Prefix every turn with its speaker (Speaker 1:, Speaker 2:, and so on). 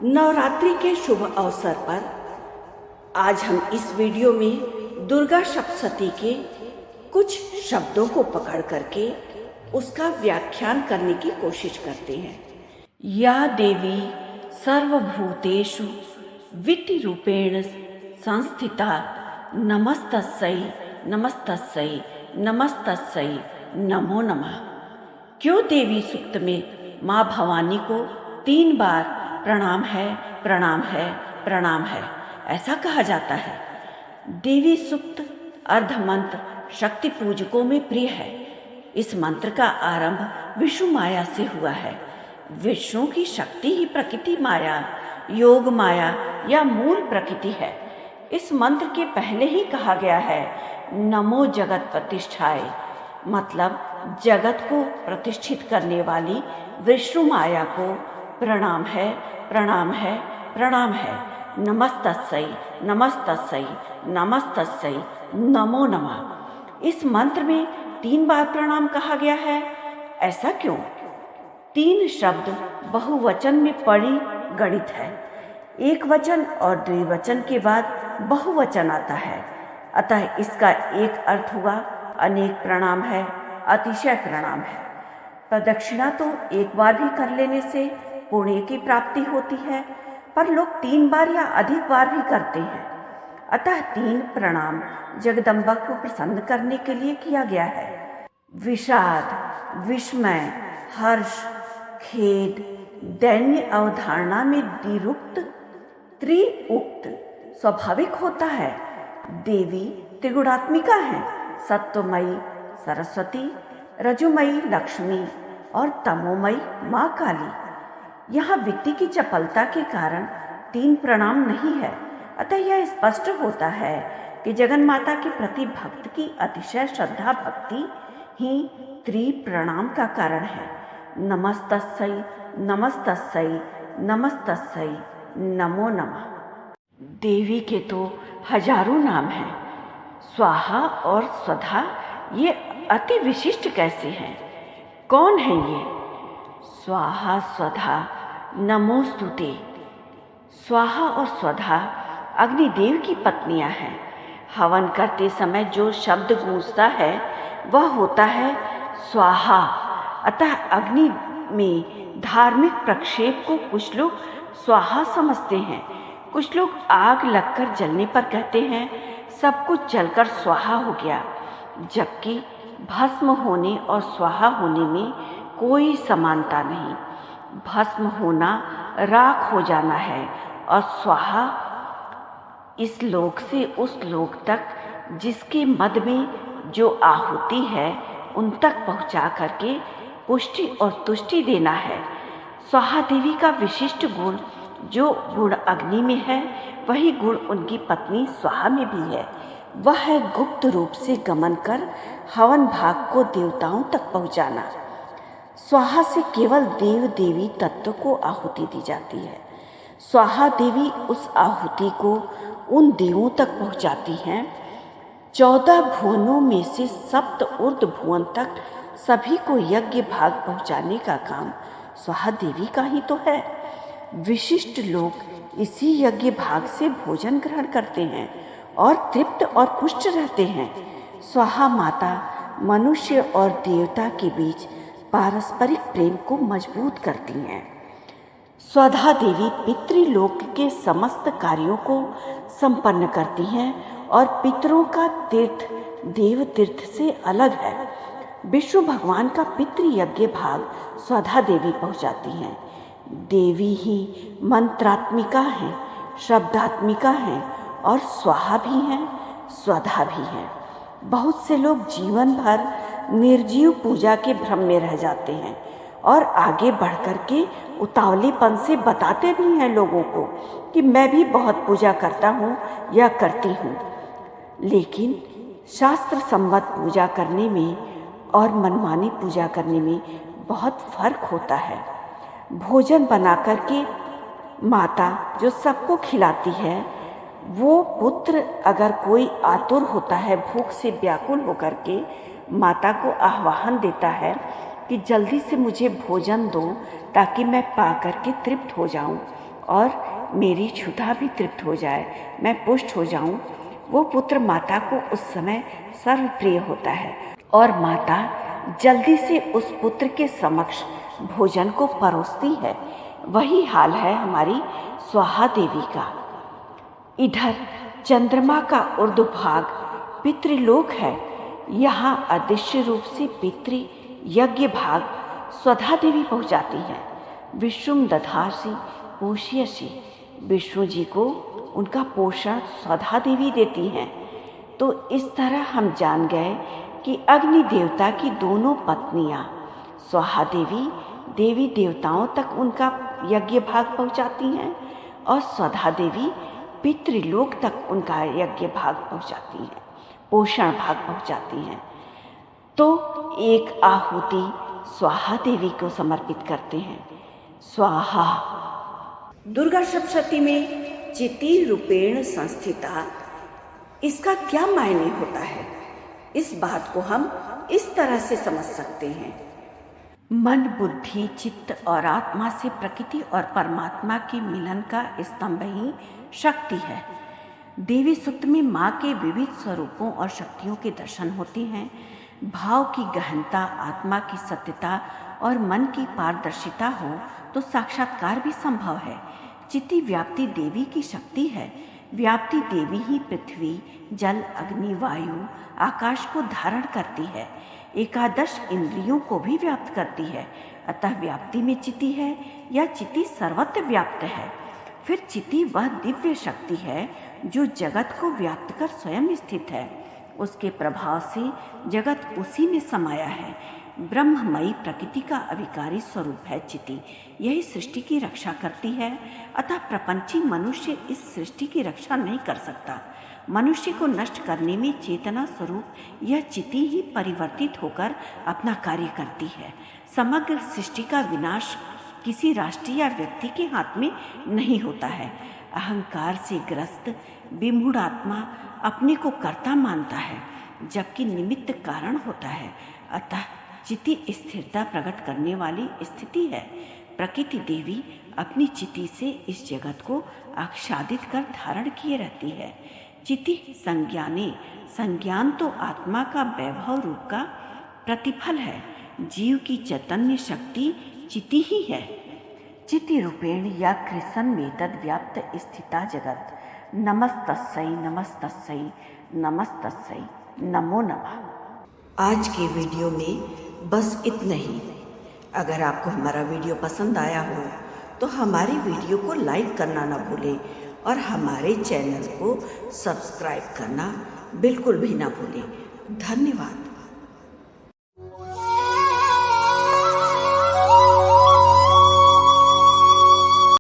Speaker 1: नवरात्रि के शुभ अवसर पर आज हम इस वीडियो में दुर्गा सप्तशती के कुछ शब्दों को पकड़ करके उसका व्याख्यान करने की कोशिश करते हैं। या देवी सर्वभूतेषु वित्तिरूपेण संस्थिता नमस्तस्यै नमस्तस्यै नमस्तस्यै नमो नमः। क्यों देवी सूक्त में माँ भवानी को 3 बार प्रणाम है, प्रणाम है, प्रणाम है ऐसा कहा जाता है? देवी सूक्त अर्धमंत्र शक्ति पूजकों में प्रिय है। इस मंत्र का आरंभ विष्णु माया से हुआ है। विष्णु की शक्ति ही प्रकृति माया, योग माया या मूल प्रकृति है। इस मंत्र के पहले ही कहा गया है नमो जगत प्रतिष्ठाय, मतलब जगत को प्रतिष्ठित करने वाली विष्णु माया को प्रणाम है, प्रणाम है, प्रणाम है। नमस्तस्यै नमस्तस्यै नमस्तस्यै नमो नमः। इस मंत्र में 3 बार प्रणाम कहा गया है। ऐसा क्यों? 3 शब्द बहुवचन में परिगणित है। एक वचन और द्विवचन के बाद बहुवचन आता है, अतः इसका एक अर्थ हुआ अनेक प्रणाम है, अतिशय प्रणाम है। प्रदक्षिणा तो एक बार भी कर लेने से पुण्य की प्राप्ति होती है, पर लोग 3 बार या अधिक बार भी करते हैं। अतः 3 प्रणाम जगदम्बा को प्रसन्न करने के लिए किया गया है। विषाद, विस्मय, हर्ष, खेद, दैन्य अवधारणा में द्विरूक्त त्रिउक्त स्वाभाविक होता है। देवी त्रिगुणात्मिका है, सत्वमयी सरस्वती, रजुमयी लक्ष्मी और तमोमयी माँ काली। यहाँ वित्ती की चपलता के कारण 3 प्रणाम नहीं है, अतः यह स्पष्ट होता है कि जगन माता के प्रति भक्त की अतिशय श्रद्धा भक्ति ही त्रिप्रणाम का कारण है। नमस्तस्यै नमस्तस्यै नमस्तस्यै नमो नमः। देवी के तो हजारों नाम हैं। स्वाहा और स्वधा ये अति विशिष्ट कैसे हैं? कौन है ये? स्वाहा स्वधा नमोस्तुते। स्वाहा और स्वधा अग्निदेव की पत्नियां हैं। हवन करते समय जो शब्द गूंजता है वह होता है स्वाहा। अतः अग्नि में धार्मिक प्रक्षेप को कुछ लोग स्वाहा समझते हैं, कुछ लोग आग लगकर जलने पर कहते हैं सब कुछ जलकर स्वाहा हो गया, जबकि भस्म होने और स्वाहा होने में कोई समानता नहीं। भस्म होना राख हो जाना है और स्वाहा इस लोक से उस लोक तक जिसके मद में जो आहुति है उन तक पहुंचा करके पुष्टि और तुष्टि देना है। स्वाहा देवी का विशिष्ट गुण जो गुण अग्नि में है वही गुण उनकी पत्नी स्वाहा में भी है। वह है गुप्त रूप से गमन कर हवन भाग को देवताओं तक पहुंचाना। स्वाहा से केवल देव देवी तत्व को आहुति दी जाती है। स्वाहा देवी उस आहुति को उन देवों तक पहुंचाती हैं। 14 भुवनों में से सप्त ऊर्ध्व भुवन तक सभी को यज्ञ भाग पहुंचाने का काम स्वाहा देवी का ही तो है। विशिष्ट लोग इसी यज्ञ भाग से भोजन ग्रहण करते हैं और तृप्त और पुष्ट रहते हैं। स्वाहा माता मनुष्य और देवता के बीच पारस्परिक प्रेम को मजबूत करती हैं। स्वधा देवी पितृलोक के समस्त कार्यों को संपन्न करती हैं और पितरों का तीर्थ देव तीर्थ से अलग है। विष्णु भगवान का पितृ यज्ञ भाग स्वधा देवी पहुंचाती हैं। देवी ही मंत्रात्मिका हैं, शब्दात्मिका हैं और स्वाहा भी हैं, स्वधा भी हैं। बहुत से लोग जीवन भर निर्जीव पूजा के भ्रम में रह जाते हैं और आगे बढ़ कर के उतावलेपन से बताते भी हैं लोगों को कि मैं भी बहुत पूजा करता हूँ या करती हूँ। लेकिन शास्त्र सम्मत पूजा करने में और मनमानी पूजा करने में बहुत फर्क होता है। भोजन बना कर के माता जो सबको खिलाती है, वो पुत्र अगर कोई आतुर होता है, भूख से व्याकुल होकर के माता को आह्वान देता है कि जल्दी से मुझे भोजन दो ताकि मैं पा करके तृप्त हो जाऊं और मेरी क्षुधा भी तृप्त हो जाए, मैं पुष्ट हो जाऊं, वो पुत्र माता को उस समय सर्वप्रिय होता है और माता जल्दी से उस पुत्र के समक्ष भोजन को परोसती है। वही हाल है हमारी स्वाहा देवी का। इधर चंद्रमा का ऊर्ध्वभाग पितृलोक है। यहाँ अदृश्य रूप से पितृ यज्ञ भाग स्वधा देवी पहुँचाती है। विष्णु दधासी पोष्यसि, विष्णु जी को उनका पोषण स्वधा देवी देती हैं। तो इस तरह हम जान गए कि अग्नि देवता की दोनों पत्नियां स्वाहा देवी देवी देवताओं तक उनका यज्ञ भाग पहुंचाती हैं और स्वधा देवी पितृलोक तक उनका यज्ञ भाग पहुंचाती हैं, पोषण भाग पहुंचाती हैं। तो एक आहुति स्वाहा देवी को समर्पित करते हैं। स्वाहा। दुर्गा सप्तशती में चिति रूपेण संस्थिता, इसका क्या मायने होता है? इस बात को हम इस तरह से समझ सकते हैं। मन, बुद्धि, चित्त और आत्मा से प्रकृति और परमात्मा के मिलन का स्तंभ ही शक्ति है। देवी सूक्त में माँ के विविध स्वरूपों और शक्तियों के दर्शन होते हैं। भाव की गहनता, आत्मा की सत्यता और मन की पारदर्शिता हो तो साक्षात्कार भी संभव है। चिति व्याप्ति देवी की शक्ति है। व्याप्ति देवी ही पृथ्वी, जल, अग्नि, वायु, आकाश को धारण करती है। एकादश इंद्रियों को भी व्याप्त करती है। अतः व्याप्ति में चिति है या चिति सर्वत्र व्याप्त है। फिर चिति वह दिव्य शक्ति है जो जगत को व्याप्त कर स्वयं स्थित है। उसके प्रभाव से जगत उसी में समाया है। ब्रह्ममयी प्रकृति का अविकारी स्वरूप है चिति। यही सृष्टि की रक्षा करती है। अतः प्रपंची मनुष्य इस सृष्टि की रक्षा नहीं कर सकता। मनुष्य को नष्ट करने में चेतना स्वरूप यह चिति ही परिवर्तित होकर अपना कार्य करती है। समग्र सृष्टि का विनाश किसी राष्ट्र या व्यक्ति के हाथ में नहीं होता है। अहंकार से ग्रस्त विमूढ़ आत्मा अपने को कर्ता मानता है, जबकि निमित्त कारण होता है। अतः चिति स्थिरता प्रकट करने वाली स्थिति है। प्रकृति देवी अपनी चिति से इस जगत को आच्छादित कर धारण किए रहती है। चिति संज्ञाने, संज्ञान तो आत्मा का वैभव रूप का प्रतिफल है। जीव की चैतन्य शक्ति चिति ही है। चिति रूपेण या कृष्ण में तद व्याप्त स्थिता जगत। नमस्तस्यै नमस्तस्यै नमस्तस्यै नमो नमः। आज के वीडियो में बस इतना ही। अगर आपको हमारा वीडियो पसंद आया हो तो हमारी वीडियो को लाइक करना ना भूलें और हमारे चैनल को सब्सक्राइब करना बिल्कुल भी ना भूलें। धन्यवाद।